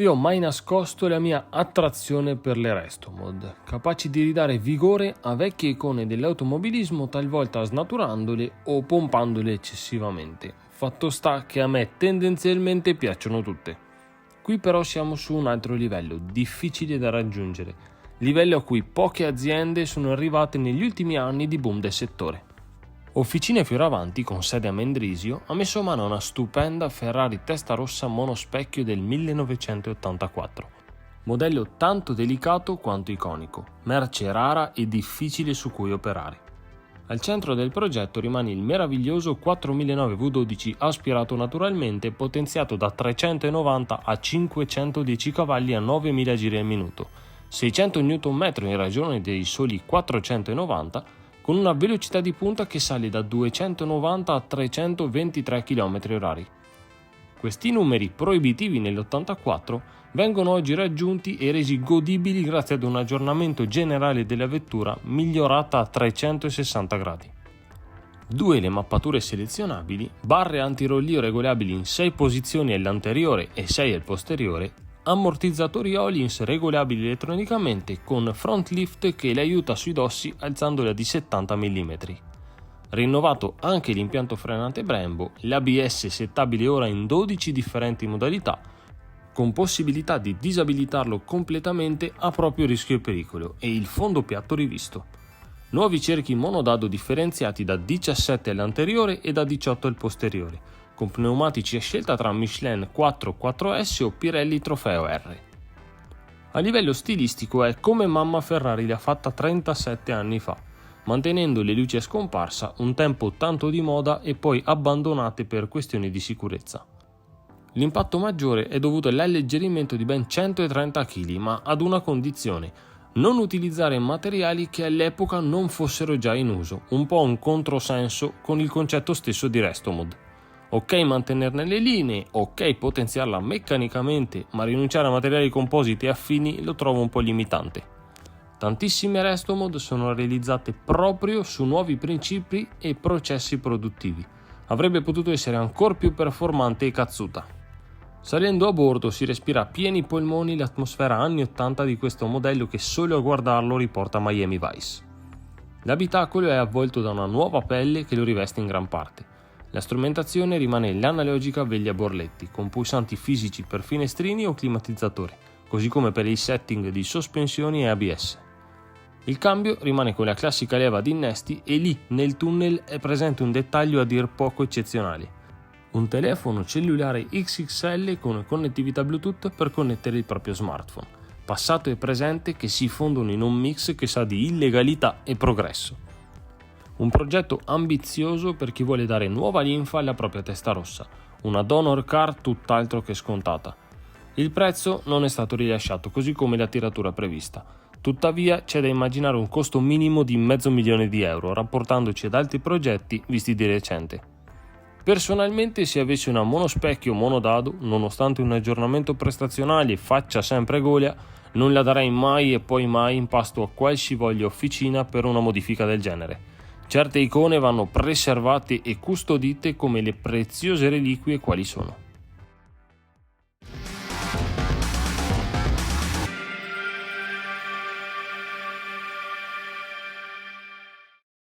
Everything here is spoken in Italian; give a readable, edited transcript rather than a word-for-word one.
vi ho mai nascosto la mia attrazione per le resto mod, capaci di ridare vigore a vecchie icone dell'automobilismo, talvolta snaturandole o pompandole eccessivamente. Fatto sta che a me tendenzialmente piacciono tutte. Qui però siamo su un altro livello, difficile da raggiungere, livello a cui poche aziende sono arrivate negli ultimi anni di boom del settore. Officine Fioravanti, con sede a Mendrisio, ha messo mano a una stupenda Ferrari Testarossa monospecchio del 1984. Modello tanto delicato quanto iconico, merce rara e difficile su cui operare. Al centro del progetto rimane il meraviglioso 4009 V12 aspirato naturalmente, potenziato da 390 a 510 cavalli a 9000 giri al minuto, 600 Nm in ragione dei soli 490, con una velocità di punta che sale da 290 a 323 km/h. Questi numeri proibitivi nell'84 vengono oggi raggiunti e resi godibili grazie ad un aggiornamento generale della vettura migliorata a 360 gradi. 2 le mappature selezionabili, barre antirollio regolabili in 6 posizioni all'anteriore e 6 al posteriore, ammortizzatori Öhlins regolabili elettronicamente con front lift che le aiuta sui dossi alzandola di 70 mm. Rinnovato anche l'impianto frenante Brembo, l'ABS settabile ora in 12 differenti modalità, con possibilità di disabilitarlo completamente a proprio rischio e pericolo, e il fondo piatto rivisto. Nuovi cerchi monodado differenziati da 17 all'anteriore e da 18 al posteriore, con pneumatici a scelta tra Michelin 4S o Pirelli Trofeo R. A livello stilistico è come mamma Ferrari l'ha fatta 37 anni fa, mantenendo le luci a scomparsa un tempo tanto di moda e poi abbandonate per questioni di sicurezza. L'impatto maggiore è dovuto all'alleggerimento di ben 130 kg, ma ad una condizione: non utilizzare materiali che all'epoca non fossero già in uso, un po' un controsenso con il concetto stesso di resto mod. Ok mantenerne le linee, ok potenziarla meccanicamente, ma rinunciare a materiali compositi e affini lo trovo un po' limitante. Tantissime resto mod sono realizzate proprio su nuovi principi e processi produttivi. Avrebbe potuto essere ancora più performante e cazzuta. Salendo a bordo si respira a pieni polmoni l'atmosfera anni 80 di questo modello che solo a guardarlo riporta Miami Vice. L'abitacolo è avvolto da una nuova pelle che lo riveste in gran parte. La strumentazione rimane l'analogica veglia Borletti, con pulsanti fisici per finestrini o climatizzatore, così come per il setting di sospensioni e ABS. Il cambio rimane con la classica leva di innesti e lì nel tunnel è presente un dettaglio a dir poco eccezionale: un telefono cellulare XXL con connettività Bluetooth per connettere il proprio smartphone, passato e presente che si fondono in un mix che sa di illegalità e progresso. Un progetto ambizioso per chi vuole dare nuova linfa alla propria Testarossa, una donor car tutt'altro che scontata. Il prezzo non è stato rilasciato, così come la tiratura prevista. Tuttavia c'è da immaginare un costo minimo di €500.000, rapportandoci ad altri progetti visti di recente. Personalmente, se avessi una monospecchio monodado, nonostante un aggiornamento prestazionale faccia sempre golia, non la darei mai e poi mai in pasto a qualsivoglia officina per una modifica del genere. Certe icone vanno preservate e custodite come le preziose reliquie quali sono.